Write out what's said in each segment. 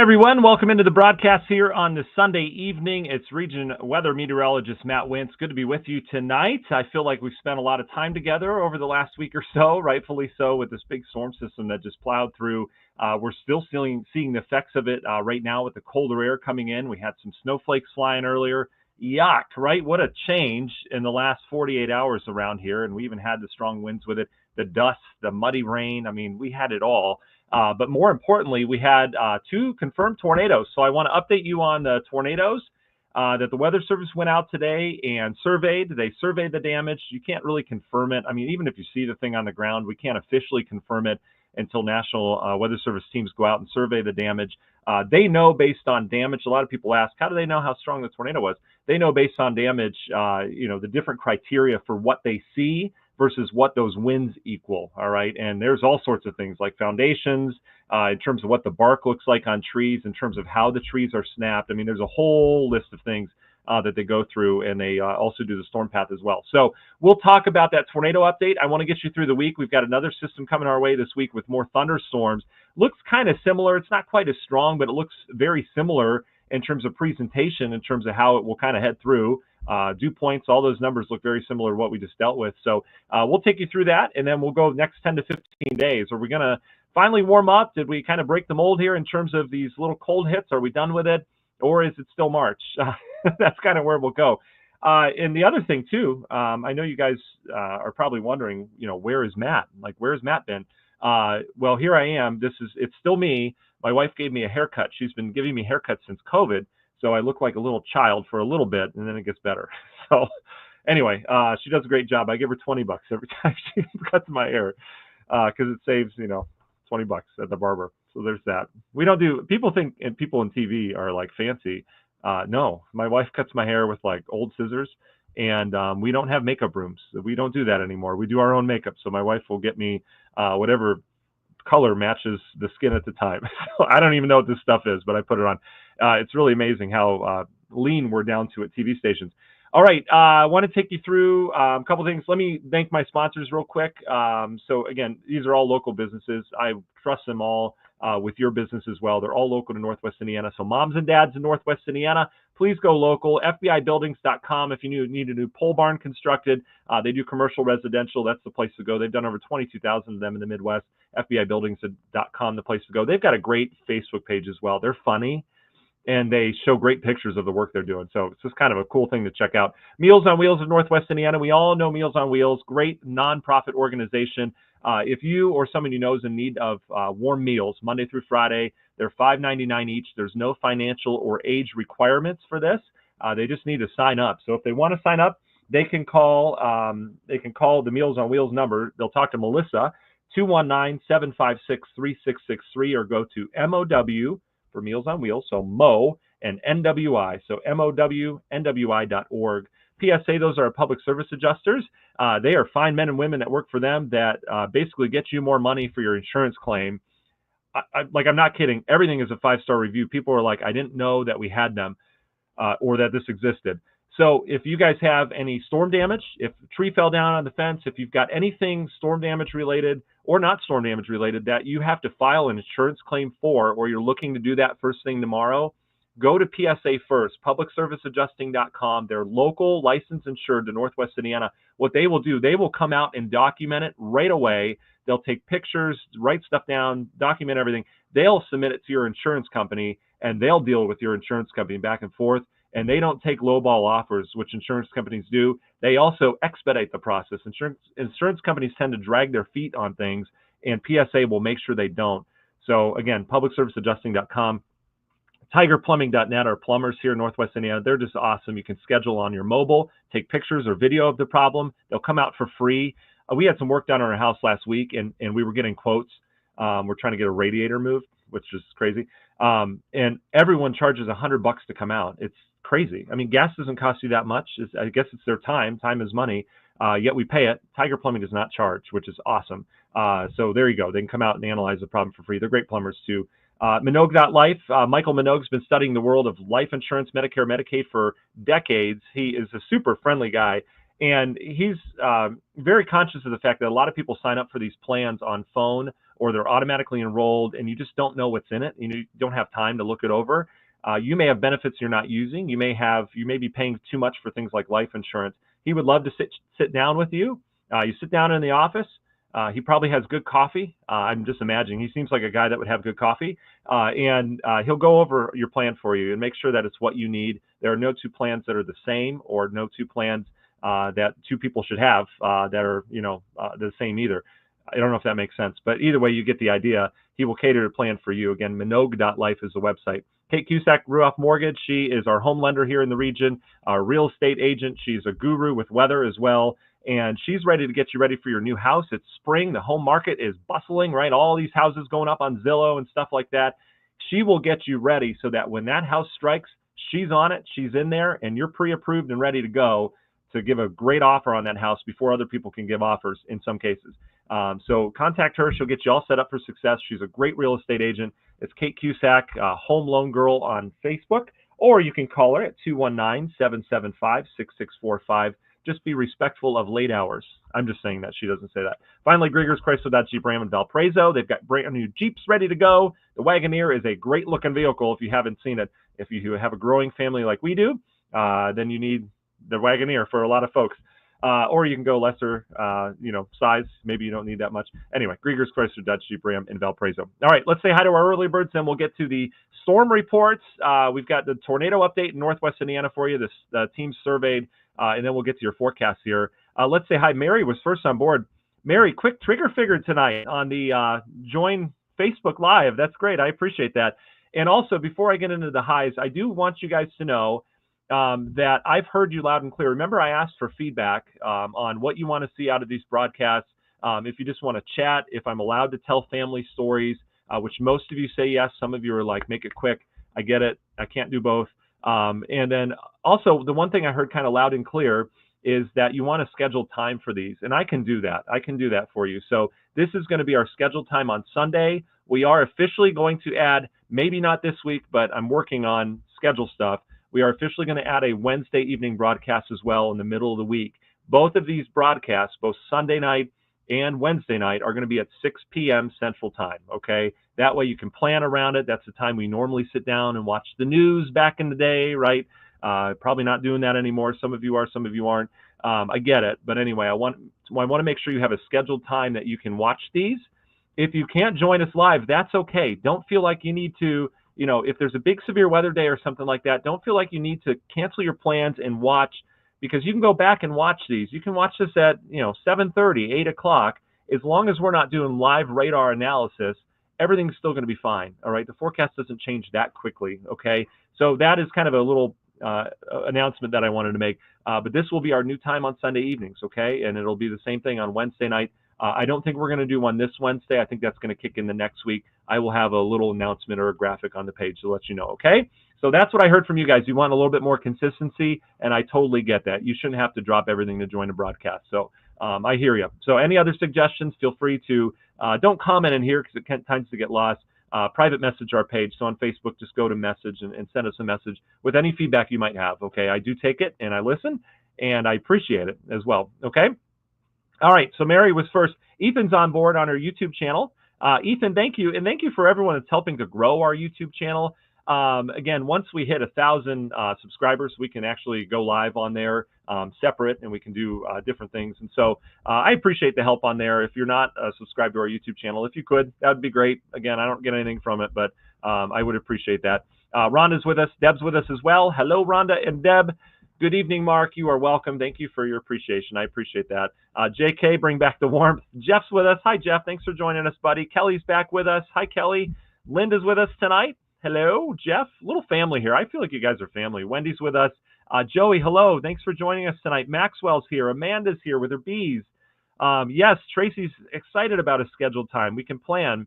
Hi, everyone. Welcome into the broadcast here on the Sunday evening. It's Region Weather Meteorologist Matt Wintz. Good to be with you tonight. I feel like we've spent a lot of time together over the last week or so, rightfully so, with this big storm system that just plowed through. We're still seeing the effects of it right now with the colder air coming in. We had some snowflakes flying earlier. Yuck, right? What a change in the last 48 hours around here. And we even had the strong winds with it, the dust, the muddy rain. I mean, we had it all. But more importantly, we had two confirmed tornadoes. So I want to update you on the tornadoes that the Weather Service went out today and surveyed. They surveyed the damage. You can't really confirm it. I mean, even if you see the thing on the ground, we can't officially confirm it until National Weather Service teams go out and survey the damage. They know based on damage. A lot of people ask, how do they know how strong the tornado was? They know based on damage, the different criteria for what they see versus what those winds equal, all right? And there's all sorts of things like foundations, in terms of what the bark looks like on trees, in terms of how the trees are snapped. I mean, there's a whole list of things that they go through, and they also do the storm path as well. So we'll talk about that tornado update. I want to get you through the week. We've got another system coming our way this week with more thunderstorms. Looks kind of similar. It's not quite as strong, but it looks very similar in terms of presentation, in terms of how it will kind of head through. Dew points, all those numbers look very similar to what we just dealt with. So we'll take you through that, and then we'll go next 10 to 15 days. Are we going to finally warm up? Did we kind of break the mold here in terms of these little cold hits? Are we done with it, or is it still March? That's kind of where we'll go. And the other thing, too, I know you guys are probably wondering, where is Matt? Like, where's Matt been? Well, here I am. It's still me. My wife gave me a haircut. She's been giving me haircuts since COVID. So I look like a little child for a little bit, and then it gets better. So anyway, she does a great job. I give her $20 every time she cuts my hair because it saves, $20 at the barber. So there's that. We don't do, people think, and people in TV are like fancy. No, my wife cuts my hair with like old scissors, and we don't have makeup rooms. We don't do that anymore. We do our own makeup. So my wife will get me whatever color matches the skin at the time. So I don't even know what this stuff is, but I put it on. It's really amazing how lean we're down to at TV stations. All right, I want to take you through a couple things. Let me thank my sponsors real quick. So again, these are all local businesses. I trust them all with your business as well. They're all local to Northwest Indiana. So moms and dads in Northwest Indiana, please go local. FBIbuildings.com if you need a new pole barn constructed. They do commercial, residential. That's the place to go. They've done over 22,000 of them in the Midwest. FBIbuildings.com, the place to go. They've got a great Facebook page as well. They're funny, and they show great pictures of the work they're doing. So it's just kind of a cool thing to check out. Meals on Wheels of Northwest Indiana. We all know Meals on Wheels, great nonprofit organization. If you or someone you know is in need of warm meals Monday through Friday, they're $5.99 each. There's no financial or age requirements for this. They just need to sign up. So if they want to sign up, they can call the Meals on Wheels number. They'll talk to Melissa, 219-756-3663, or go to MOW for Meals on Wheels, so Mo and NWI, so MOWNWI.org. PSA, those are public service adjusters. They are fine men and women that work for them that basically get you more money for your insurance claim. I'm not kidding. Everything is a 5-star review. People are like, I didn't know that we had them or that this existed. So if you guys have any storm damage, if a tree fell down on the fence, if you've got anything storm damage related or not storm damage related that you have to file an insurance claim for, or you're looking to do that first thing tomorrow, go to PSA First, publicserviceadjusting.com. They're local, licensed, insured to Northwest Indiana. What they will do, they will come out and document it right away. They'll take pictures, write stuff down, document everything. They'll submit it to your insurance company, and they'll deal with your insurance company back and forth. And they don't take lowball offers, which insurance companies do. They also expedite the process. Insurance companies tend to drag their feet on things, and PSA will make sure they don't. So again, publicserviceadjusting.com. TigerPlumbing.net are plumbers here in Northwest Indiana. They're just awesome. You can schedule on your mobile, take pictures or video of the problem. They'll come out for free. We had some work done on our house last week, and we were getting quotes. We're trying to get a radiator moved, which is crazy. And everyone charges $100 to come out. It's crazy. I mean, gas doesn't cost you that much. I guess it's their time. Time is money. Yet we pay it. Tiger Plumbing does not charge, which is awesome. So there you go. They can come out and analyze the problem for free. They're great plumbers too. Minogue.life. Michael Minogue's been studying the world of life insurance, Medicare, Medicaid for decades. He is a super friendly guy. And he's very conscious of the fact that a lot of people sign up for these plans on phone, or they're automatically enrolled, and you just don't know what's in it. You don't have time to look it over. You may have benefits you're not using. You may be paying too much for things like life insurance. He would love to sit down with you. You sit down in the office. He probably has good coffee. I'm just imagining. He seems like a guy that would have good coffee. And he'll go over your plan for you and make sure that it's what you need. There are no two plans that are the same, or no two plans that two people should have that are, the same either. I don't know if that makes sense, but either way, you get the idea. He will cater a plan for you. Again, Minogue.life is the website. Kate Cusack, Ruoff Mortgage. She is our home lender here in the region, our real estate agent. She's a guru with weather as well. And she's ready to get you ready for your new house. It's spring. The home market is bustling, right? All these houses going up on Zillow and stuff like that. She will get you ready so that when that house strikes, she's on it, she's in there, and you're pre-approved and ready to go to give a great offer on that house before other people can give offers in some cases. So contact her. She'll get you all set up for success. She's a great real estate agent. It's Kate Cusack, Home Loan Girl on Facebook, or you can call her at 219-775-6645. Just be respectful of late hours. I'm just saying that. She doesn't say that. Finally, Grieger's Chrysler Dodge Jeep Ram in Valparaiso. They've got brand new Jeeps ready to go. The Wagoneer is a great looking vehicle if you haven't seen it. If you have a growing family like we do, then you need the Wagoneer for a lot of folks. Or you can go lesser, size. Maybe you don't need that much. Anyway, Grieger's Chrysler Dodge Jeep Ram in Valparaiso. All right, let's say hi to our early birds, then we'll get to the storm reports. We've got the tornado update in northwest Indiana for you. The team surveyed, and then we'll get to your forecast here. Let's say hi. Mary was first on board. Mary, quick trigger figure tonight on the Join Facebook Live. That's great. I appreciate that. And also, before I get into the highs, I do want you guys to know that I've heard you loud and clear. Remember, I asked for feedback on what you want to see out of these broadcasts. If you just want to chat, if I'm allowed to tell family stories, which most of you say yes. Some of you are like, make it quick. I get it. I can't do both. And then also, the one thing I heard kind of loud and clear is that you want to schedule time for these. And I can do that. I can do that for you. So this is going to be our scheduled time on Sunday. We are officially going to add, maybe not this week, but I'm working on schedule stuff. We are officially going to add a Wednesday evening broadcast as well in the middle of the week. Both of these broadcasts, both Sunday night and Wednesday night, are going to be at 6 p.m. Central Time, okay? That way you can plan around it. That's the time we normally sit down and watch the news back in the day, right? Probably not doing that anymore. Some of you are, some of you aren't. I get it. But anyway, I want to make sure you have a scheduled time that you can watch these. If you can't join us live, that's okay. Don't feel like you need to, if there's a big severe weather day or something like that, don't feel like you need to cancel your plans and watch, because you can go back and watch these. You can watch this at, 7:30, 8 o'clock. As long as we're not doing live radar analysis, everything's still going to be fine. All right. The forecast doesn't change that quickly. Okay. So that is kind of a little announcement that I wanted to make. But this will be our new time on Sunday evenings. Okay. And it'll be the same thing on Wednesday night. I don't think we're going to do one this Wednesday. I think that's going to kick in the next week. I will have a little announcement or a graphic on the page to let you know, okay? So that's what I heard from you guys. You want a little bit more consistency, and I totally get that. You shouldn't have to drop everything to join a broadcast. So I hear you. So any other suggestions, feel free to, don't comment in here because it tends to get lost. Private message our page. So on Facebook, just go to message and send us a message with any feedback you might have, okay? I do take it, and I listen, and I appreciate it as well, okay? All right, so Mary was first. Ethan's on board on our YouTube channel. Ethan, thank you. And thank you for everyone that's helping to grow our YouTube channel. Again, once we hit 1,000 subscribers, we can actually go live on there separate, and we can do different things. And so I appreciate the help on there. If you're not subscribed to our YouTube channel, if you could, that would be great. Again, I don't get anything from it, but I would appreciate that. Rhonda's with us. Deb's with us as well. Hello, Rhonda and Deb. Good evening, Mark. You are welcome. Thank you for your appreciation. I appreciate that. JK, bring back the warmth. Jeff's with us. Hi, Jeff. Thanks for joining us, buddy. Kelly's back with us. Hi, Kelly. Linda's with us tonight. Hello, Jeff. Little family here. I feel like you guys are family. Wendy's with us. Joey, hello. Thanks for joining us tonight. Maxwell's here. Amanda's here with her bees. Yes, Tracy's excited about a scheduled time. We can plan.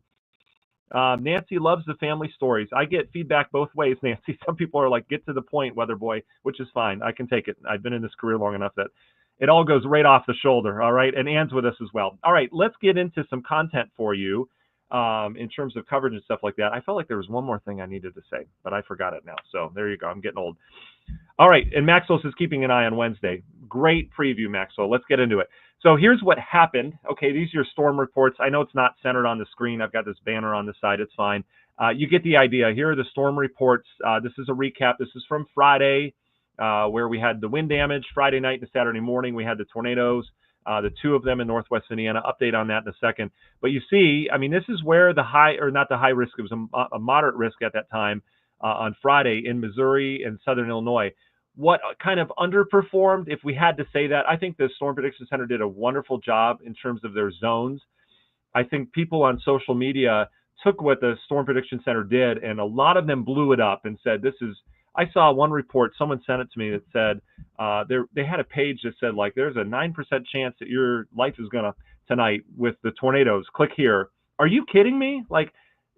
Nancy loves the family stories. I get feedback both ways, Nancy. Some people are like, get to the point, weather boy, which is fine. I can take it. I've been in this career long enough that it all goes right off the shoulder. All right. And Ann's with us as well. All right. Let's get into some content for you in terms of coverage and stuff like that. I felt like there was one more thing I needed to say, but I forgot it now. So there you go. I'm getting old. All right. And Maxwell says keeping an eye on Wednesday. great preview, Maxwell. Let's get into it. So here's what happened. Okay, these are your storm reports. I know it's not centered on the screen. I've got this banner on the side. It's fine. You get the idea. Here are the storm reports. This is a recap. This is from Friday, where we had the wind damage. Friday night to Saturday morning, we had the tornadoes, the two of them in Northwest Indiana. Update on that in a second. But you see, I mean, this is where the high, or not the high risk, it was a moderate risk at that time on Friday in Missouri and Southern Illinois. What kind of underperformed, if we had to say that? I think the Storm Prediction Center did a wonderful job in terms of their zones. I think people on social media took what the Storm Prediction Center did, and a lot of them blew it up and said, this is, I saw one report, someone sent it to me that said, they had a page that said, like, there's a 9% chance that your life is going to tonight with the tornadoes. Click here. Are you kidding me? Like,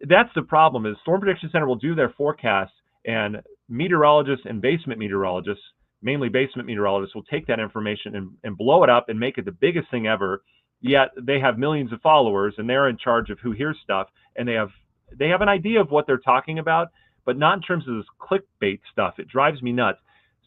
that's the problem is Storm Prediction Center will do their forecasts, and meteorologists and basement meteorologists, mainly basement meteorologists, will take that information and blow it up and make it the biggest thing ever. Yet they have millions of followers and they're in charge of who hears stuff, and they have an idea of what they're talking about, but not in terms of this clickbait stuff. It drives me nuts.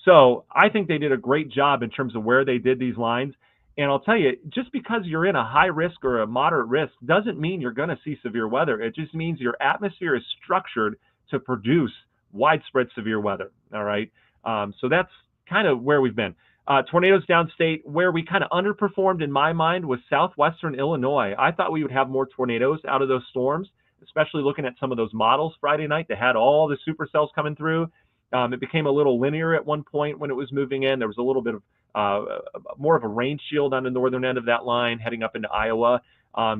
So I think they did a great job in terms of where they did these lines. And I'll tell you, just because you're in a high risk or a moderate risk doesn't mean you're going to see severe weather. It just means your atmosphere is structured to produce widespread severe weather. All right. So that's kind of where we've been. Tornadoes downstate. Where we kind of underperformed in my mind was southwestern Illinois. I thought we would have more tornadoes out of those storms, especially looking at some of those models Friday night that had all the supercells coming through. It became a little linear at one point when it was moving in. There was a little bit of more of a rain shield on the northern end of that line heading up into Iowa.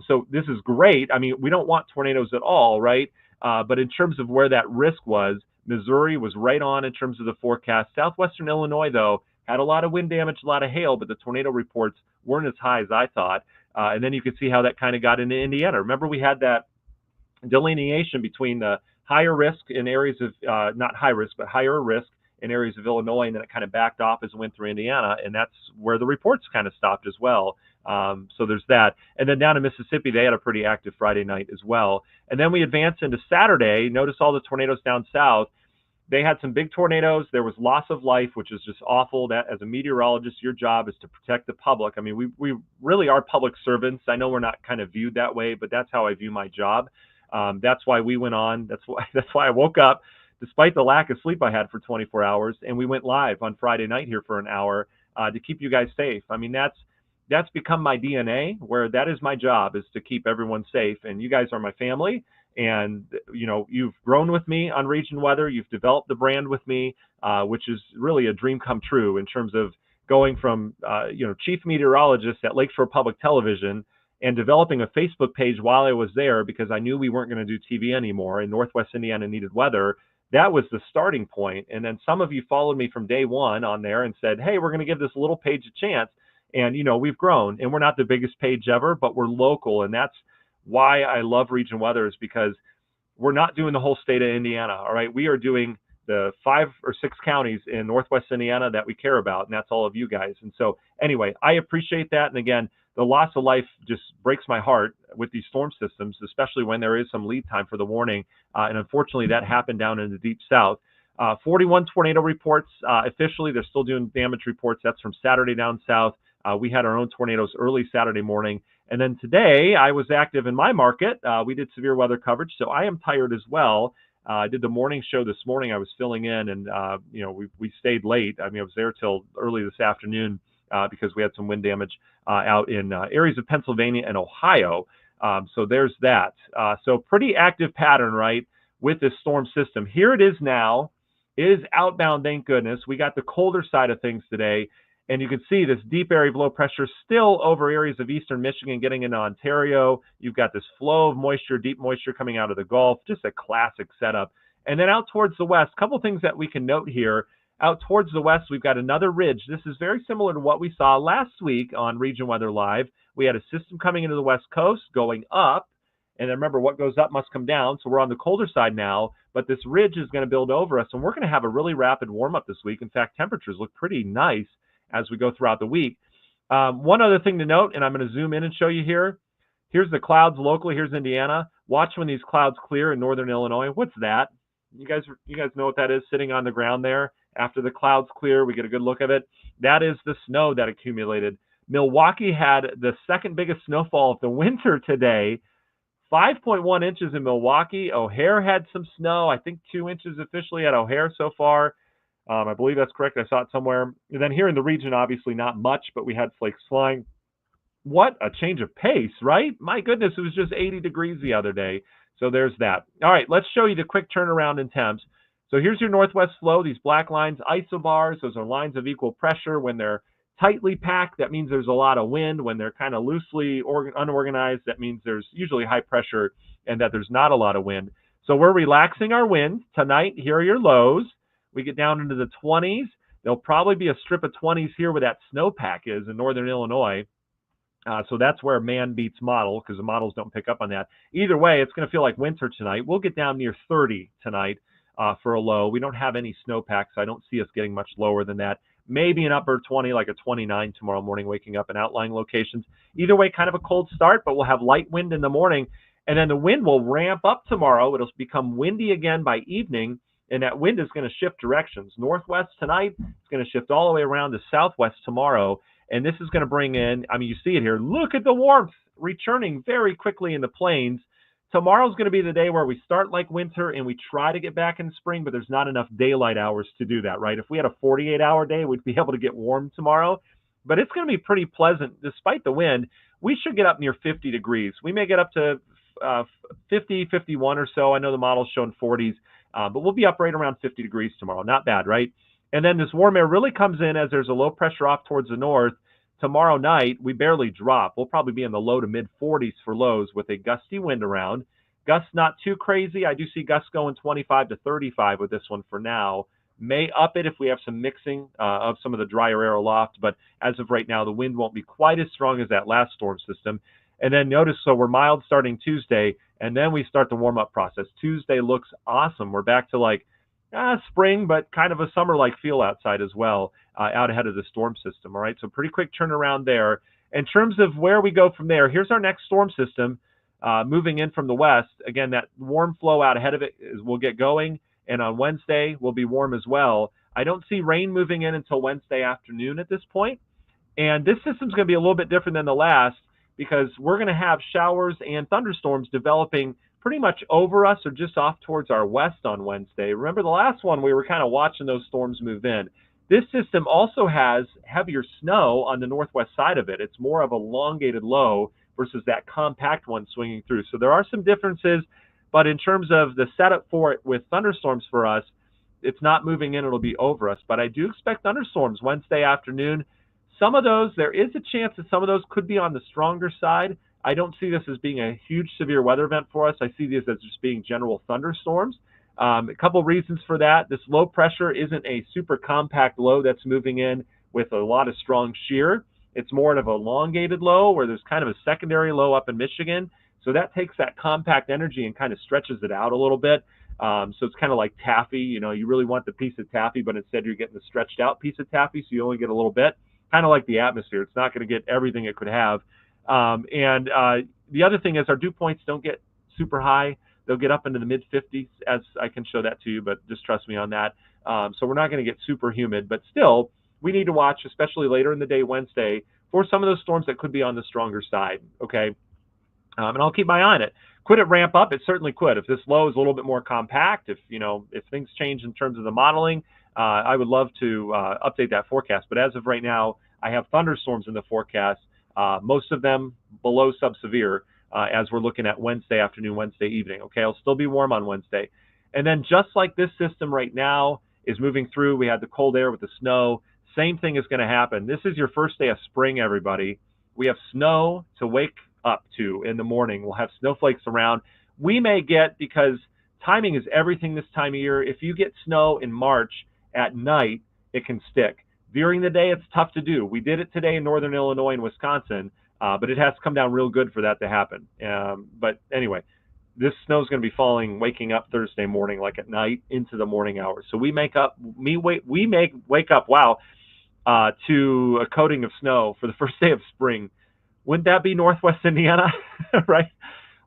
So this is great. I mean, we don't want tornadoes at all, right? But in terms of where that risk was, Missouri was right on in terms of the forecast. Southwestern Illinois, though, had a lot of wind damage, a lot of hail, but the tornado reports weren't as high as I thought. And then you could see how that kind of got into Indiana. Remember, we had that delineation between the higher risk in areas of, not high risk, but higher risk in areas of Illinois, and then it kind of backed off as it went through Indiana, and that's where the reports kind of stopped as well. So there's that. And then down in Mississippi, they had a pretty active Friday night as well. And then we advance into Saturday. Notice all the tornadoes down south. They had some big tornadoes. There was loss of life, which is just awful. That, as a meteorologist, your job is to protect the public. I mean, we really are public servants. I know we're not kind of viewed that way, but that's how I view my job. That's why we went on. That's why I woke up, despite the lack of sleep I had for 24 hours, and we went live on Friday night here for an hour to keep you guys safe. I mean, that's become my DNA, where that is my job, is to keep everyone safe. And you guys are my family. And, you know, you've grown with me on Region Weather. You've developed the brand with me, which is really a dream come true in terms of going from, chief meteorologist at Lakeshore Public Television and developing a Facebook page while I was there, because I knew we weren't going to do TV anymore and Northwest Indiana needed weather. That was the starting point. And then some of you followed me from day one on there and said, hey, we're going to give this little page a chance. And, you know, we've grown, and we're not the biggest page ever, but we're local. And that's why I love Region Weather, is because we're not doing the whole state of Indiana. All right. We are doing the 5 or 6 counties in Northwest Indiana that we care about. And that's all of you guys. And so anyway, I appreciate that. And again, the loss of life just breaks my heart with these storm systems, especially when there is some lead time for the warning. And unfortunately, that happened down in the deep south. 41 tornado reports. Officially, they're still doing damage reports. That's from Saturday down south. We had our own tornadoes early Saturday morning. And then today, I was active in my market. We did severe weather coverage, so I am tired as well. I did the morning show this morning. I was filling in, and we stayed late. I mean, I was there till early this afternoon because we had some wind damage out in areas of Pennsylvania and Ohio. So there's that. So pretty active pattern, right, with this storm system. Here it is now. It is outbound, thank goodness. We got the colder side of things today. And you can see this deep area of low pressure still over areas of eastern Michigan getting into Ontario. You've got this flow of moisture, deep moisture coming out of the Gulf, just a classic setup. And then out towards the west, a couple things that we can note here. Out towards the west, we've got another ridge. This is very similar to what we saw last week on Region Weather Live. We had a system coming into the west coast going up. And then remember, what goes up must come down. So we're on the colder side now, but this ridge is going to build over us. And we're going to have a really rapid warm up this week. In fact, temperatures look pretty nice as we go throughout the week. One other thing to note, and I'm going to zoom in and show you here. Here's the clouds locally. Here's Indiana. Watch when these clouds clear in northern Illinois. What's that? You guys know what that is sitting on the ground there? After the clouds clear, we get a good look of it. That is the snow that accumulated. Milwaukee had the second biggest snowfall of the winter today. 5.1 inches in Milwaukee. O'Hare had some snow. I think 2 inches officially at O'Hare so far. I believe that's correct. I saw it somewhere. And then here in the region, obviously not much, but we had flakes flying. What a change of pace, right? My goodness, it was just 80 degrees the other day. So there's that. All right, let's show you the quick turnaround in temps. So here's your northwest flow, these black lines, isobars. Those are lines of equal pressure. When they're tightly packed, that means there's a lot of wind. When they're kind of loosely unorganized, that means there's usually high pressure and that there's not a lot of wind. So we're relaxing our wind. Tonight, here are your lows. We get down into the 20s. There'll probably be a strip of 20s here where that snowpack is in northern Illinois. So that's where man beats model, because the models don't pick up on that. Either way, it's going to feel like winter tonight. We'll get down near 30 tonight for a low. We don't have any snowpack, so I don't see us getting much lower than that. Maybe an upper 20, like a 29 tomorrow morning, waking up in outlying locations. Either way, kind of a cold start, but we'll have light wind in the morning. And then the wind will ramp up tomorrow. It'll become windy again by evening, and that wind is going to shift directions. Northwest tonight, it's going to shift all the way around to southwest tomorrow. And this is going to bring in, I mean, you see it here. Look at the warmth returning very quickly in the plains. Tomorrow's going to be the day where we start like winter and we try to get back in spring, but there's not enough daylight hours to do that, right? If we had a 48-hour day, we'd be able to get warm tomorrow. But it's going to be pretty pleasant. Despite the wind, we should get up near 50 degrees. We may get up to 50, 51 or so. I know the model's showing 40s, but we'll be up right around 50 degrees tomorrow. Not bad, right? And then this warm air really comes in as there's a low pressure off towards the north. Tomorrow night, we barely drop. We'll probably be in the low to mid 40s for lows with a gusty wind around. Gusts not too crazy. I do see gusts going 25 to 35 with this one for now. May up it if we have some mixing of some of the drier air aloft, but as of right now, the wind won't be quite as strong as that last storm system. And then notice, so we're mild starting Tuesday, and then we start the warm-up process. Tuesday looks awesome. We're back to like spring, but kind of a summer-like feel outside as well, out ahead of the storm system. All right, so pretty quick turnaround there. In terms of where we go from there, here's our next storm system moving in from the west. Again, that warm flow out ahead of it will get going, and on Wednesday will be warm as well. I don't see rain moving in until Wednesday afternoon at this point, and this system's going to be a little bit different than the last because we're going to have showers and thunderstorms developing pretty much over us or just off towards our west on Wednesday. Remember the last one, we were kind of watching those storms move in. This system also has heavier snow on the northwest side of it. It's more of a elongated low versus that compact one swinging through. So there are some differences, but in terms of the setup for it with thunderstorms for us, it's not moving in, it'll be over us. But I do expect thunderstorms Wednesday afternoon. Some of those, there is a chance that some of those could be on the stronger side. I don't see this as being a huge severe weather event for us. I see these as just being general thunderstorms. A couple reasons for that. This low pressure isn't a super compact low that's moving in with a lot of strong shear. It's more of an elongated low where there's kind of a secondary low up in Michigan. So that takes that compact energy and kind of stretches it out a little bit. So it's kind of like taffy. You know, you really want the piece of taffy, but instead you're getting the stretched out piece of taffy, so you only get a little bit. Kind of like the atmosphere. It's not going to get everything it could have. The other thing is our dew points don't get super high. They'll get up into the mid 50s, as I can show that to you, but just trust me on that. So we're not going to get super humid, but still we need to watch, especially later in the day Wednesday, for some of those storms that could be on the stronger side. Okay. And I'll keep my eye on it. Could it ramp up? It certainly could. If this low is a little bit more compact, if things change in terms of the modeling, I would love to update that forecast. But as of right now, I have thunderstorms in the forecast, most of them below sub-severe, as we're looking at Wednesday afternoon, Wednesday evening. Okay, it'll still be warm on Wednesday. And then just like this system right now is moving through, we had the cold air with the snow. Same thing is going to happen. This is your first day of spring, everybody. We have snow to wake up to in the morning. We'll have snowflakes around. We may get, because timing is everything this time of year, if you get snow in March at night, it can stick. During the day, it's tough to do. We did it today in northern Illinois and Wisconsin, but it has to come down real good for that to happen. But anyway, this snow is going to be falling, waking up Thursday morning, like at night into the morning hours. So we wake up, wow, to a coating of snow for the first day of spring. Wouldn't that be Northwest Indiana, right?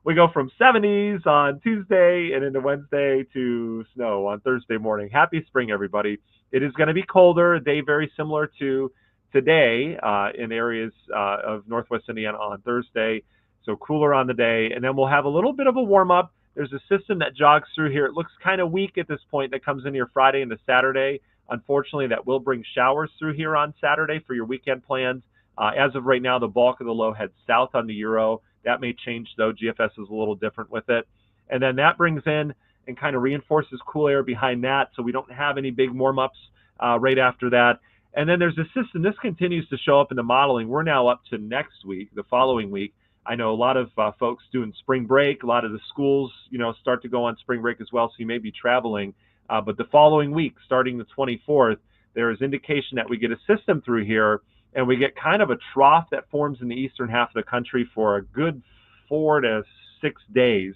We go from 70s on Tuesday and into Wednesday to snow on Thursday morning. Happy spring, everybody. It is going to be colder, a day very similar to today in areas of Northwest Indiana on Thursday. So cooler on the day. And then we'll have a little bit of a warm up. There's a system that jogs through here. It looks kind of weak at this point that comes in here Friday into Saturday. Unfortunately, that will bring showers through here on Saturday for your weekend plans. As of right now, the bulk of the low heads south on the Euro. That may change, though. GFS is a little different with it. And then that brings in and kind of reinforces cool air behind that, so we don't have any big warm-ups right after that. And then there's a system. This continues to show up in the modeling. We're now up to next week, the following week. I know a lot of folks doing spring break. A lot of the schools, start to go on spring break as well, so you may be traveling. But the following week, starting the 24th, there is indication that we get a system through here, and we get kind of a trough that forms in the eastern half of the country for a good 4 to 6 days.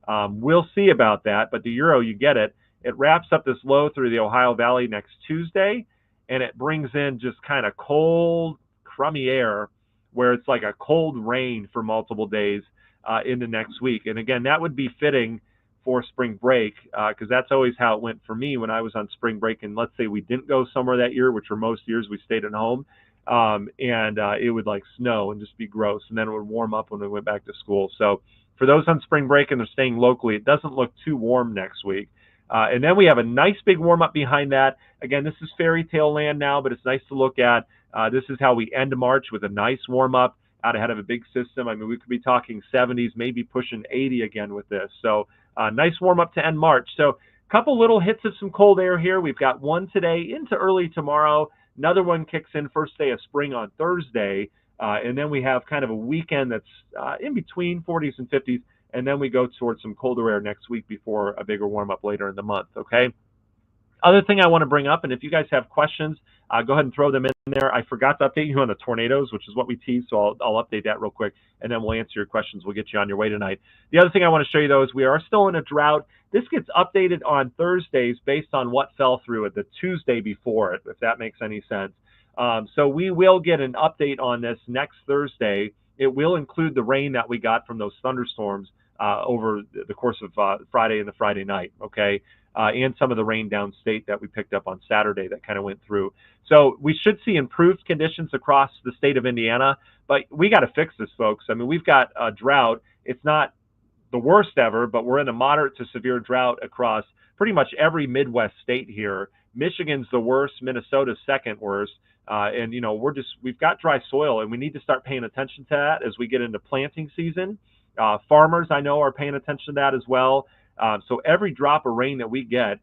We'll see about that, but the Euro, you get it. It wraps up this low through the Ohio Valley next Tuesday, and it brings in just kind of cold, crummy air where it's like a cold rain for multiple days into next week. And again, that would be fitting for spring break because that's always how it went for me when I was on spring break. And let's say we didn't go somewhere that year, which were most years we stayed at home, and it would like snow and just be gross. And then it would warm up when we went back to school. So for those on spring break and they're staying locally, it doesn't look too warm next week. And then we have a nice big warm up behind that. Again, this is fairy tale land now, but it's nice to look at. This is how we end March with a nice warm up out ahead of a big system. I mean, we could be talking 70s, maybe pushing 80 again with this. So nice warm up to end March. So a couple little hits of some cold air here. We've got one today into early tomorrow. Another one kicks in first day of spring on Thursday. And then we have kind of a weekend that's in between 40s and 50s. And then we go towards some colder air next week before a bigger warm up later in the month. Okay. Other thing I want to bring up, and if you guys have questions, go ahead and throw them in there. I forgot to update you on the tornadoes, which is what we teased, so I'll update that real quick, and then we'll answer your questions. We'll get you on your way tonight. The other thing I want to show you, though, is we are still in a drought. This gets updated on Thursdays based on what fell through at the Tuesday before it, if that makes any sense. So we will get an update on this next Thursday. It will include the rain that we got from those thunderstorms over the course of Friday and the Friday night, okay? And some of the rain downstate that we picked up on Saturday that kind of went through. So we should see improved conditions across the state of Indiana, but we got to fix this, folks. I mean, we've got a drought. It's not the worst ever, but we're in a moderate to severe drought across pretty much every Midwest state here. Michigan's the worst, Minnesota's second worst. And, we've got dry soil, and we need to start paying attention to that as we get into planting season. Farmers, I know, are paying attention to that as well. So every drop of rain that we get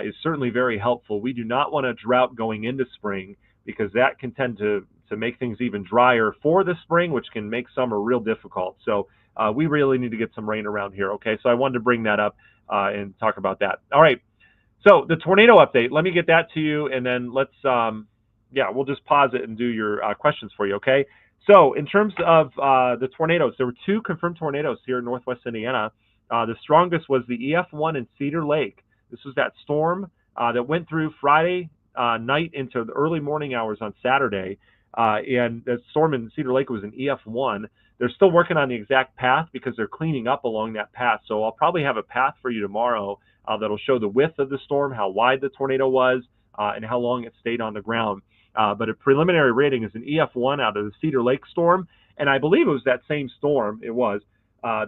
is certainly very helpful. We do not want a drought going into spring because that can tend to make things even drier for the spring, which can make summer real difficult. So we really need to get some rain around here, okay? So I wanted to bring that up and talk about that. All right, so the tornado update, let me get that to you, and then let's, we'll just pause it and do your questions for you, okay? So in terms of the tornadoes, there were 2 confirmed tornadoes here in Northwest Indiana. The strongest was the EF1 in Cedar Lake. This was that storm that went through Friday night into the early morning hours on Saturday. And the storm in Cedar Lake was an EF1. They're still working on the exact path because they're cleaning up along that path. So I'll probably have a path for you tomorrow that'll show the width of the storm, how wide the tornado was, and how long it stayed on the ground. But a preliminary rating is an EF1 out of the Cedar Lake storm. And I believe it was that same storm,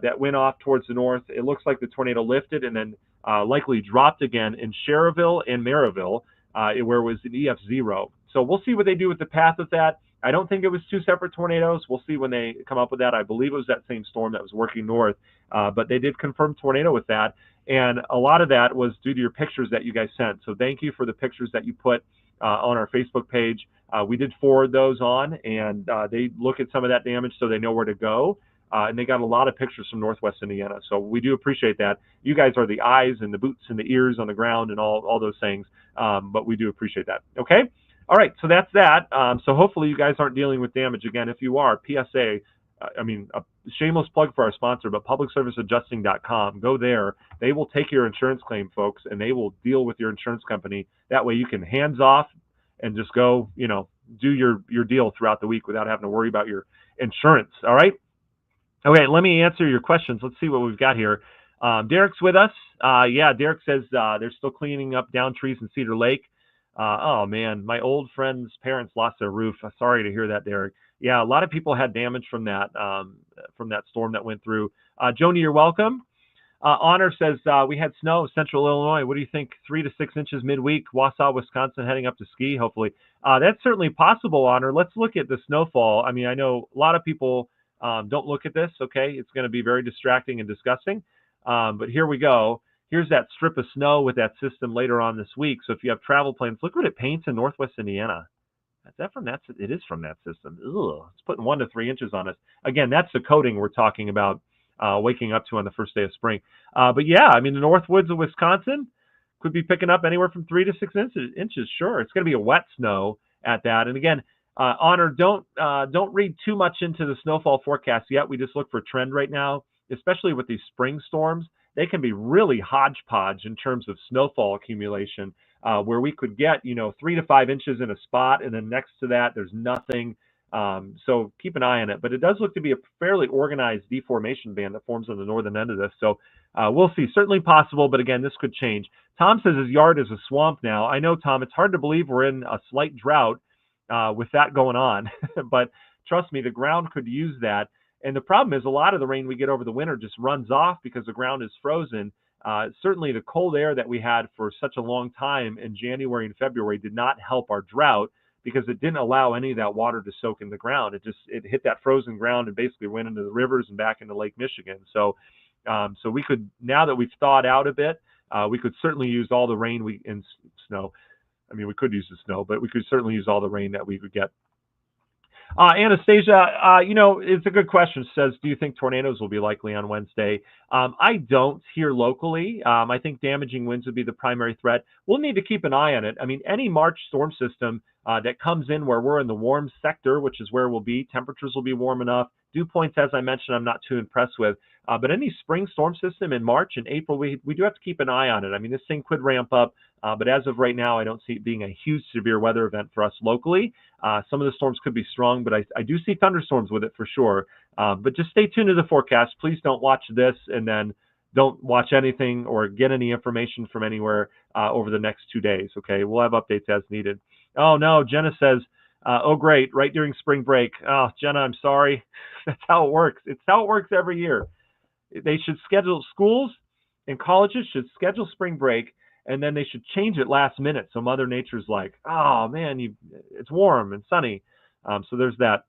that went off towards the north. It looks like the tornado lifted and then likely dropped again in Schererville and Maryville, where it was an EF0. So we'll see what they do with the path of that. I don't think it was 2 separate tornadoes. We'll see when they come up with that. I believe it was that same storm that was working north, but they did confirm tornado with that. And a lot of that was due to your pictures that you guys sent. So thank you for the pictures that you put on our Facebook page. We did forward those on, and they look at some of that damage so they know where to go. And they got a lot of pictures from Northwest Indiana. So we do appreciate that. You guys are the eyes and the boots and the ears on the ground and all those things. But we do appreciate that. Okay? All right, so that's that. So hopefully you guys aren't dealing with damage again. If you are, PSA, a shameless plug for our sponsor, but publicserviceadjusting.com. Go there. They will take your insurance claim, folks, and they will deal with your insurance company. That way you can hands off and just go, do your deal throughout the week without having to worry about your insurance. All right? Okay, let me answer your questions. Let's see what we've got here. Derek's with us. Derek says they're still cleaning up down trees in Cedar Lake. Oh man, my old friend's parents lost their roof. Sorry to hear that, Derek. Yeah, a lot of people had damage from that storm that went through. Joni, you're welcome. Honor says we had snow central Illinois. What do you think? 3 to 6 inches midweek. Wausau, Wisconsin, heading up to ski. Hopefully, that's certainly possible. Honor. Let's look at the snowfall. I mean, I know a lot of people don't look at this. Okay, it's going to be very distracting and disgusting. But here we go. Here's that strip of snow with that system later on this week. So if you have travel plans, look what it paints in Northwest Indiana. Is that from that? It is from that system. Ugh, it's putting 1 to 3 inches on us. Again, that's the coating we're talking about. Waking up to on the first day of spring. But yeah, I mean, the north woods of Wisconsin could be picking up anywhere from 3 to 6 inches. Sure, it's going to be a wet snow at that. And again, Honor, don't read too much into the snowfall forecast yet. We just look for trend right now, especially with these spring storms. They can be really hodgepodge in terms of snowfall accumulation, where we could get 3 to 5 inches in a spot, and then next to that there's nothing. So keep an eye on it, but it does look to be a fairly organized deformation band that forms on the northern end of this. So we'll see. Certainly possible, but again, this could change. Tom says his yard is a swamp now. I know, Tom, it's hard to believe we're in a slight drought with that going on, but trust me, the ground could use that. And the problem is a lot of the rain we get over the winter just runs off because the ground is frozen. Certainly the cold air that we had for such a long time in January and February did not help our drought, because it didn't allow any of that water to soak in the ground. It hit that frozen ground and basically went into the rivers and back into Lake Michigan. So we could, now that we've thawed out a bit, we could certainly use all the rain in snow. I mean, we could use the snow, but we could certainly use all the rain that we could get. Anastasia, it's a good question. She says, do you think tornadoes will be likely on Wednesday? I don't here locally. I think damaging winds would be the primary threat. We'll need to keep an eye on it. I mean, any March storm system that comes in where we're in the warm sector, which is where we'll be, temperatures will be warm enough. Dew points, as I mentioned, I'm not too impressed with. But any spring storm system in March and April, we do have to keep an eye on it. I mean, this thing could ramp up, but as of right now, I don't see it being a huge severe weather event for us locally. Some of the storms could be strong, but I do see thunderstorms with it for sure. But just stay tuned to the forecast. Please don't watch this and then don't watch anything or get any information from anywhere over the next 2 days. Okay, we'll have updates as needed. Oh no, Jenna says, oh great, right during spring break. Oh, Jenna, I'm sorry. That's how it works. It's how it works every year. They should schedule, schools and colleges should schedule spring break, and then they should change it last minute. So Mother Nature's like, oh man, it's warm and sunny. So there's that.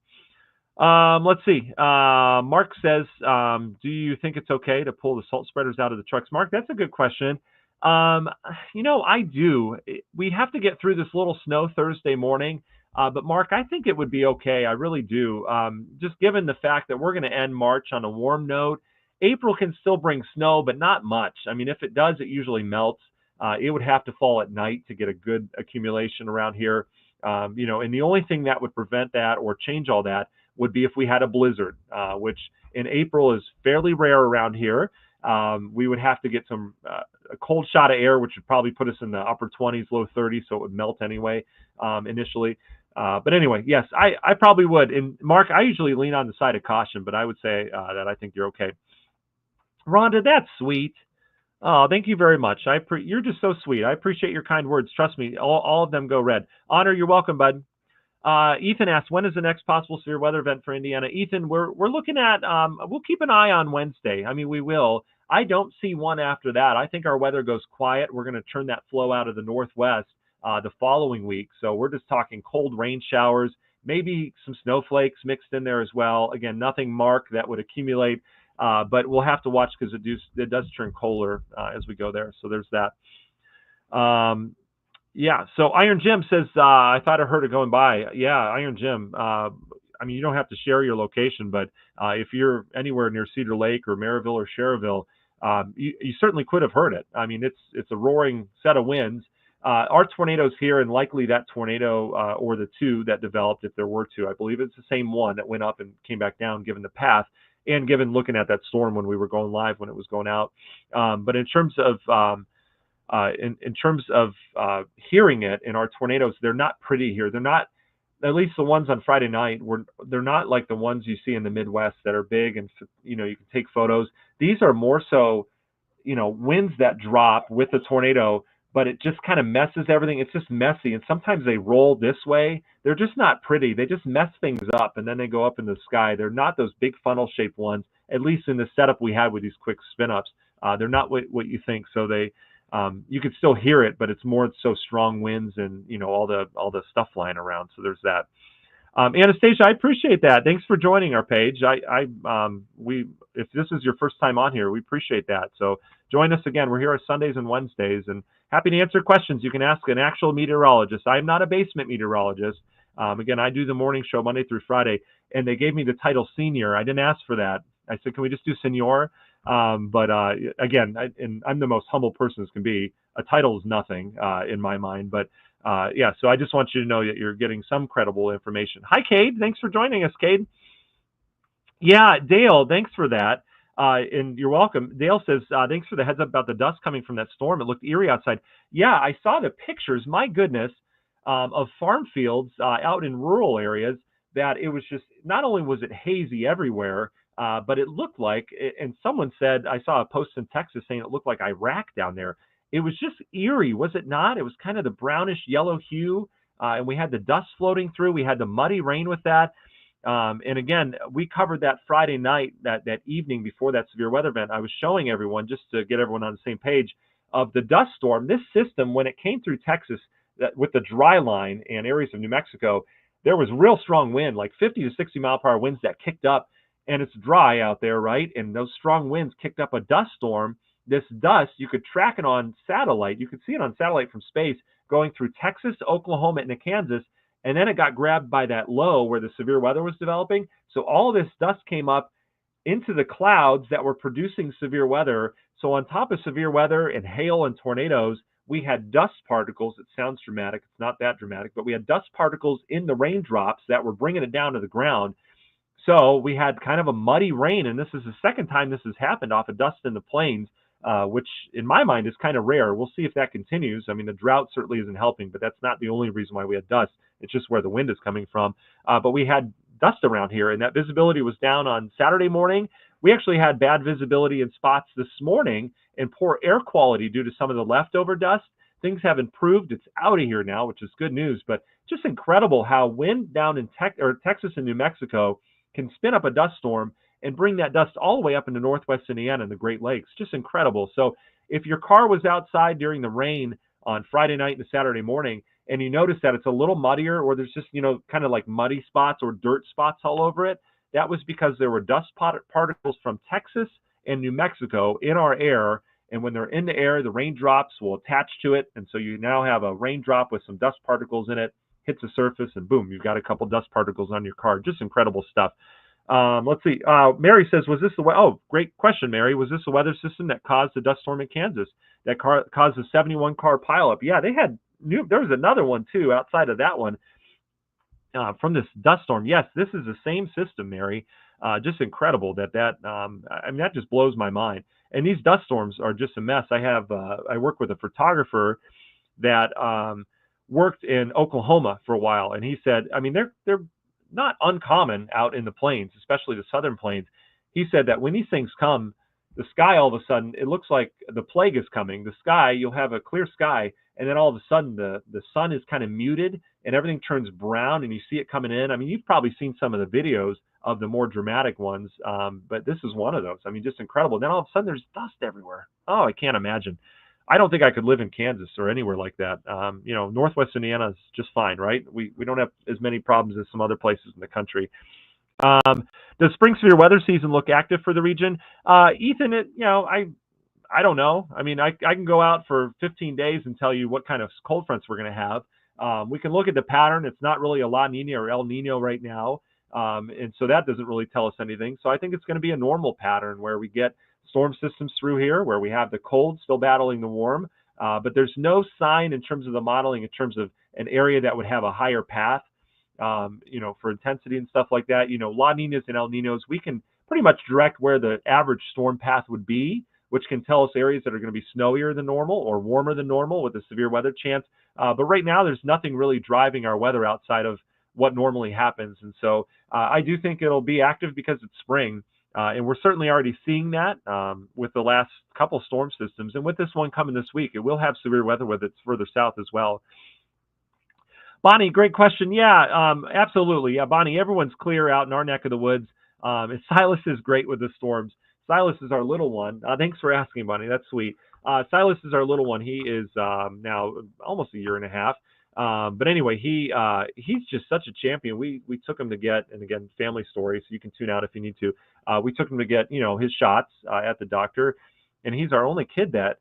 Let's see. Mark says, do you think it's okay to pull the salt spreaders out of the trucks? Mark, that's a good question. I do. We have to get through this little snow Thursday morning. But Mark, I think it would be okay. I really do. Just given the fact that we're going to end March on a warm note. April can still bring snow, but not much. I mean, if it does, it usually melts. It would have to fall at night to get a good accumulation around here. And the only thing that would prevent that or change all that would be if we had a blizzard, which in April is fairly rare around here. We would have to get a cold shot of air, which would probably put us in the upper 20s, low 30s, so it would melt anyway initially. But anyway, yes, I probably would. And Mark, I usually lean on the side of caution, but I would say that I think you're okay. Rhonda, that's sweet. Oh, thank you very much. You're just so sweet. I appreciate your kind words. Trust me, all of them go red. Honor, you're welcome, bud. Ethan asks, when is the next possible severe weather event for Indiana? Ethan, we're looking at, we'll keep an eye on Wednesday. I mean, we will. I don't see one after that. I think our weather goes quiet. We're going to turn that flow out of the northwest the following week. So we're just talking cold rain showers, maybe some snowflakes mixed in there as well. Again, nothing marked that would accumulate. But we'll have to watch because it does turn colder as we go there. So there's that. Yeah. So Iron Jim says, I thought I heard it going by. Yeah, Iron Jim. I mean, you don't have to share your location, but if you're anywhere near Cedar Lake or Maryville or Cherville, you certainly could have heard it. I mean, it's a roaring set of winds. Our tornadoes here, and likely that tornado or the two that developed, if there were two, I believe it's the same one that went up and came back down, given the path. And given looking at that storm when we were going live, when it was going out. But in terms of hearing it in our tornadoes, they're not pretty here. They're not, at least the ones on Friday night, they're not like the ones you see in the Midwest that are big and, you can take photos. These are more so, winds that drop with the tornado, but it just kind of messes everything. It's just messy. And sometimes they roll this way. They're just not pretty. They just mess things up and then they go up in the sky. They're not those big funnel shaped ones, at least in the setup we had with these quick spin ups. They're not what you think. So you can still hear it, but it's more so strong winds and, all the stuff flying around. So there's that. Anastasia, I appreciate that. Thanks for joining our page. If this is your first time on here, we appreciate that. So join us again. We're here on Sundays and Wednesdays, and happy to answer questions. You can ask an actual meteorologist. I'm not a basement meteorologist. Again, I do the morning show Monday through Friday, and they gave me the title senior. I didn't ask for that. I said, can we just do senor? Again, I'm the most humble person as can be. A title is nothing in my mind, but yeah, so I just want you to know that you're getting some credible information. Hi, Cade. Thanks for joining us, Cade. Yeah, Dale, thanks for that. And you're welcome. Dale says, thanks for the heads up about the dust coming from that storm. It looked eerie outside. Yeah, I saw the pictures, my goodness, of farm fields out in rural areas that it was just, not only was it hazy everywhere, but it looked like, and someone said, I saw a post in Texas saying it looked like Iraq down there. It was just eerie, was it not? It was kind of the brownish yellow hue, and we had the dust floating through. We had the muddy rain with that. And again, we covered that Friday night, that evening before that severe weather event. I was showing everyone, just to get everyone on the same page, of the dust storm. This system, when it came through Texas with the dry line and areas of New Mexico, there was real strong wind, like 50 to 60 mile per hour winds that kicked up, and it's dry out there, right? And those strong winds kicked up a dust storm. This dust, you could track it on satellite. You could see it on satellite from space going through Texas, Oklahoma, and Kansas. And then it got grabbed by that low where the severe weather was developing. So all this dust came up into the clouds that were producing severe weather. So on top of severe weather and hail and tornadoes, we had dust particles. It sounds dramatic. It's not that dramatic, but we had dust particles in the raindrops that were bringing it down to the ground. So we had kind of a muddy rain, and this is the second time this has happened off of dust in the plains, which in my mind is kind of rare. We'll see if that continues. I mean, the drought certainly isn't helping, but that's not the only reason why we had dust. It's just where the wind is coming from. But we had dust around here, and that visibility was down on Saturday morning. We actually had bad visibility in spots this morning and poor air quality due to some of the leftover dust. Things have improved. It's out of here now, which is good news, but just incredible how wind down in Texas and New Mexico can spin up a dust storm and bring that dust all the way up into northwest Indiana and the Great Lakes. Just incredible. So if your car was outside during the rain on Friday night and Saturday morning, and you notice that it's a little muddier, or there's just, kind of like muddy spots or dirt spots all over it, that was because there were dust particles from Texas and New Mexico in our air. And when they're in the air, the raindrops will attach to it. And so you now have a raindrop with some dust particles in it, hits the surface, and boom, you've got a couple dust particles on your car. Just incredible stuff. Let's see. Mary says, was this great question, Mary. Was this the weather system that caused the dust storm in Kansas that caused the 71 car pileup? Yeah, there was another one too outside of that one from this dust storm. Yes, this is the same system, Mary. Just incredible that just blows my mind. And these dust storms are just a mess. I work with a photographer that worked in Oklahoma for a while, and he said, they're not uncommon out in the plains, especially the southern plains. He said that when these things come, the sky all of a sudden, it looks like the plague is coming. The sky, you'll have a clear sky, and then all of a sudden the sun is kind of muted and everything turns brown and you see it coming in. You've probably seen some of the videos of the more dramatic ones, but this is one of those. Just incredible. And then all of a sudden there's dust everywhere. Oh, I can't imagine. I don't think I could live in Kansas or anywhere like that. Northwest Indiana is just fine, right? We don't have as many problems as some other places in the country. Does spring severe weather season look active for the region? Ethan, I don't know. I can go out for 15 days and tell you what kind of cold fronts we're going to have. We can look at the pattern. It's not really a La Nina or El Nino right now. And so that doesn't really tell us anything. So I think it's going to be a normal pattern where we get storm systems through here, where we have the cold still battling the warm, but there's no sign in terms of the modeling, in terms of an area that would have a higher path, for intensity and stuff like that. La Ninas and El Ninos, we can pretty much direct where the average storm path would be, which can tell us areas that are going to be snowier than normal or warmer than normal with a severe weather chance. But right now, there's nothing really driving our weather outside of what normally happens. And so I do think it'll be active because it's spring. And we're certainly already seeing that with the last couple storm systems. And with this one coming this week, it will have severe weather with it further south as well. Bonnie, great question. Yeah, absolutely. Yeah, Bonnie, everyone's clear out in our neck of the woods. And Silas is great with the storms. Silas is our little one. Thanks for asking, Bonnie. That's sweet. Silas is our little one. He is now almost a year and a half. But anyway, he's just such a champion. We took him to get, and again, family story, so you can tune out if you need to. We took him to get his shots at the doctor, and he's our only kid that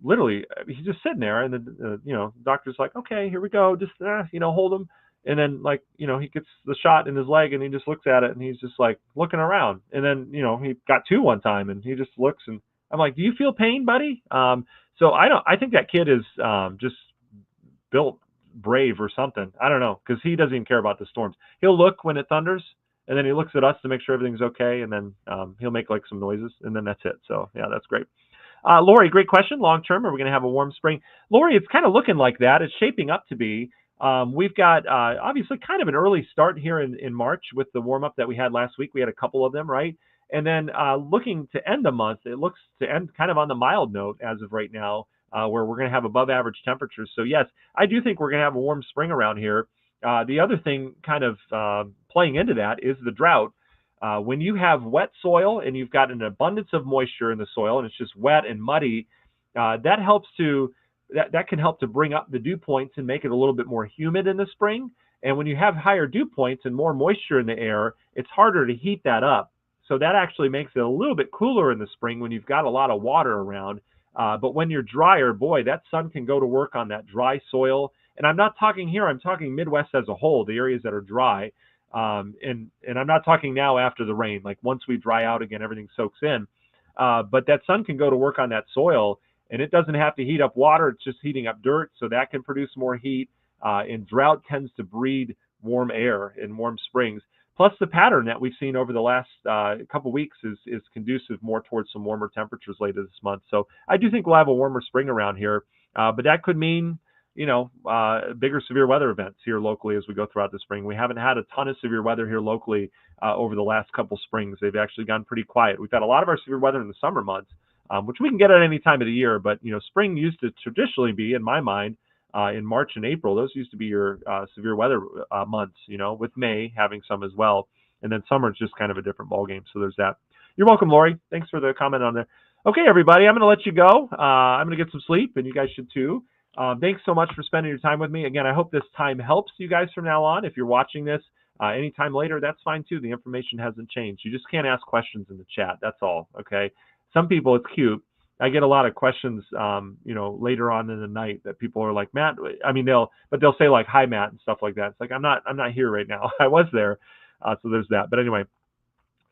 literally he's just sitting there, and the doctor's like, okay, here we go, just hold him, and then he gets the shot in his leg, and he just looks at it, and he's just like looking around, and then he got two one time, and he just looks, and I'm like, do you feel pain, buddy? So I think that kid is just built brave or something. I don't know, because he doesn't even care about the storms. He'll look when it thunders, and then he looks at us to make sure everything's okay, and then he'll make like some noises, and then that's it. So yeah, that's great. Lori, great question. Long term, are we going to have a warm spring? Lori, it's kind of looking like that. It's shaping up to be. We've got obviously kind of an early start here in March with the warm up that we had last week. We had a couple of them, right? And then looking to end the month, it looks to end kind of on the mild note as of right now, where we're going to have above average temperatures. So yes, I do think we're going to have a warm spring around here. The other thing kind of playing into that is the drought. When you have wet soil and you've got an abundance of moisture in the soil and it's just wet and muddy, that can help to bring up the dew points and make it a little bit more humid in the spring. And when you have higher dew points and more moisture in the air, it's harder to heat that up. So that actually makes it a little bit cooler in the spring when you've got a lot of water around. But when you're drier, boy, that sun can go to work on that dry soil. And I'm not talking here, I'm talking Midwest as a whole, the areas that are dry. And I'm not talking now after the rain, like once we dry out again, everything soaks in. But that sun can go to work on that soil, and it doesn't have to heat up water. It's just heating up dirt, so that can produce more heat. And drought tends to breed warm air in warm springs. Plus, the pattern that we've seen over the last couple weeks is conducive more towards some warmer temperatures later this month. So I do think we'll have a warmer spring around here, but that could mean bigger severe weather events here locally as we go throughout the spring. We haven't had a ton of severe weather here locally over the last couple springs. They've actually gone pretty quiet. We've had a lot of our severe weather in the summer months, which we can get at any time of the year. But, spring used to traditionally be, in my mind, in March and April. Those used to be your severe weather months, with May having some as well. And then summer is just kind of a different ballgame. So there's that. You're welcome, Lori. Thanks for the comment on there. Okay, everybody, I'm going to let you go. I'm going to get some sleep, and you guys should too. Thanks so much for spending your time with me. Again, I hope this time helps you guys from now on. If you're watching this anytime later, that's fine too. The information hasn't changed. You just can't ask questions in the chat. That's all. Okay. Some people, it's cute. I get a lot of questions, later on in the night that people are like, Matt, they'll say like, hi, Matt, and stuff like that. It's like, I'm not here right now. I was there. So there's that. But anyway,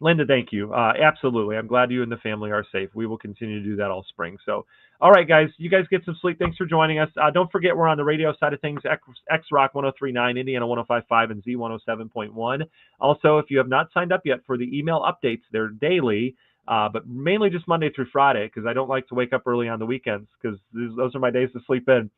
Linda, thank you. Absolutely. I'm glad you and the family are safe. We will continue to do that all spring. So, all right, guys, you guys get some sleep. Thanks for joining us. Don't forget, we're on the radio side of things, X-Rock 103.9, Indiana 105.5, and Z107.1. Also, if you have not signed up yet for the email updates, they're daily, but mainly just Monday through Friday, because I don't like to wake up early on the weekends, because those are my days to sleep in.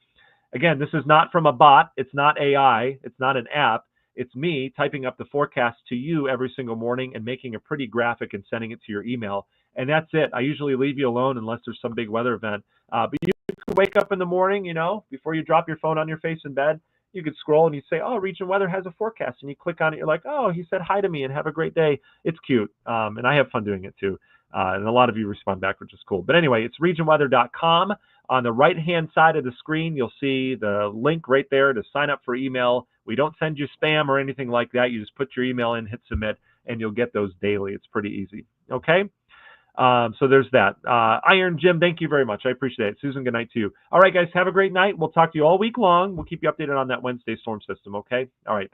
Again, this is not from a bot. It's not AI. It's not an app. It's me typing up the forecast to you every single morning and making a pretty graphic and sending it to your email. And that's it. I usually leave you alone unless there's some big weather event. But you could wake up in the morning, before you drop your phone on your face in bed, you could scroll and you say, oh, Region Weather has a forecast. And you click on it. You're like, oh, he said hi to me and have a great day. It's cute. And I have fun doing it too. And a lot of you respond back, which is cool. But anyway, it's regionweather.com. On the right-hand side of the screen, you'll see the link right there to sign up for email. We don't send you spam or anything like that. You just put your email in, hit submit, and you'll get those daily. It's pretty easy. Okay? So there's that. Iron Jim, thank you very much. I appreciate it. Susan, good night to you. All right, guys, have a great night. We'll talk to you all week long. We'll keep you updated on that Wednesday storm system, okay? All right.